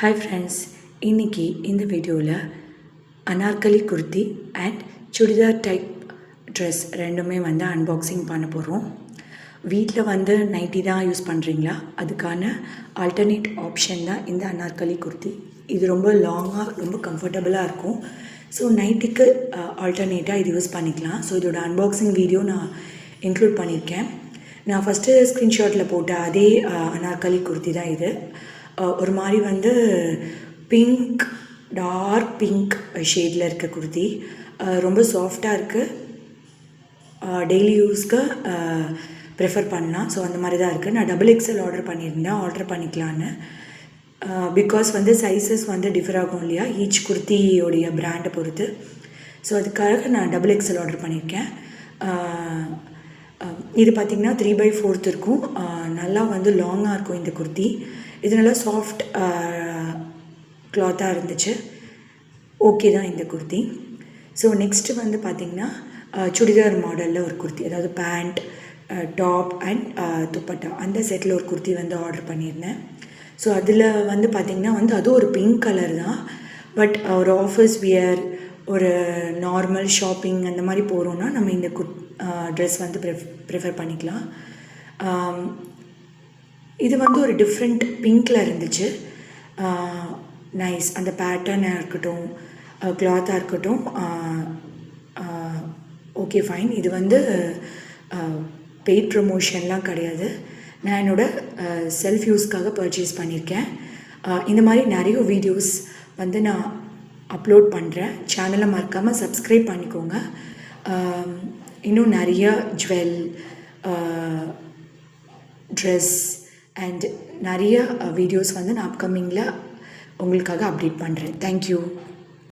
Hi friends, இன்னைக்கு இந்த வீடியோவில் Anarkali kurti and churidar type dress ரெண்டுமே அன்பாக்சிங் பண்ண போகிறோம். வீட்டில் நைட்டி தான் யூஸ் பண்ணுறீங்களா, அதுக்கான ஆல்டர்னேட் ஆப்ஷன் தான் இந்த அனார்கலி குர்த்தி. இது ரொம்ப லாங்காக ரொம்ப கம்ஃபர்டபுளாக இருக்கும். ஸோ நைட்டிக்கு ஆல்டர்னேட்டாக இது யூஸ் பண்ணிக்கலாம். ஸோ இதோட அன்பாக்சிங் வீடியோ நான் இன்க்ளூட் பண்ணியிருக்கேன். நான் ஃபஸ்ட்டு ஸ்க்ரீன்ஷாட்டில் போட்ட அதே அனார்கலி குர்த்தி தான் இது. ஒரு மாதிரி பிங்க், டார்க் பிங்க் ஷேடில் இருக்க குர்த்தி. ரொம்ப சாஃப்டாக இருக்குது, டெய்லி யூஸ்க்கு ப்ரிஃபர் பண்ணலாம். ஸோ அந்த மாதிரி தான் இருக்குது. நான் XXL ஆர்டர் பண்ணிக்கலான்னு. பிகாஸ் சைஸஸ் டிஃபர் ஆகும் இல்லையா, ஈச் குர்த்தியோடைய பிராண்டை பொறுத்து. ஸோ அதுக்காக நான் XXL ஆர்டர் பண்ணியிருக்கேன். இது பார்த்திங்கன்னா 3/4 இருக்கும். நல்லா லாங்காக இருக்கும் இந்த குர்த்தி. இது நல்லா சாஃப்ட் கிளாத்தாக இருந்துச்சு. ஓகே தான் இந்த குர்த்தி. ஸோ நெக்ஸ்ட்டு பார்த்திங்கன்னா சுடிதார் மாடலில் ஒரு குர்த்தி, அதாவது பேண்ட், டாப் அண்ட் துப்பட்டா, அந்த செட்டில் ஒரு குர்த்தி ஆர்டர் பண்ணியிருந்தேன். ஸோ அதில் பார்த்திங்கன்னா அதுவும் ஒரு பிங்க் கலர் தான். பட் ஒரு ஆஃபீஸ் வியர், ஒரு நார்மல் ஷாப்பிங் அந்த மாதிரி போகிறோன்னா நம்ம இந்த ட்ரெஸ் ப்ரிஃபர் பண்ணிக்கலாம். இது ஒரு டிஃப்ரெண்ட் பிங்க்கில் இருந்துச்சு. நைஸ். அந்த பேட்டர்னாக இருக்கட்டும், கிளாத்தாக இருக்கட்டும், ஓகே ஃபைன். இது பெய்ட் ப்ரமோஷன்லாம் கிடையாது. நான் என்னோடய செல்ஃப் யூஸ்க்காக பர்ச்சேஸ் பண்ணியிருக்கேன். இந்த மாதிரி நிறைய வீடியோஸ் நான் அப்லோட் பண்ணுறேன். சேனலை மறக்காமல் சப்ஸ்கிரைப் பண்ணிக்கோங்க. இன்னும் நிறைய ஜுவல், ட்ரெஸ் அண்ட் நிறைய வீடியோஸ் நான் அப்கமிங்கில் உங்களுக்காக அப்டேட் பண்ணுறேன். தேங்க்யூ.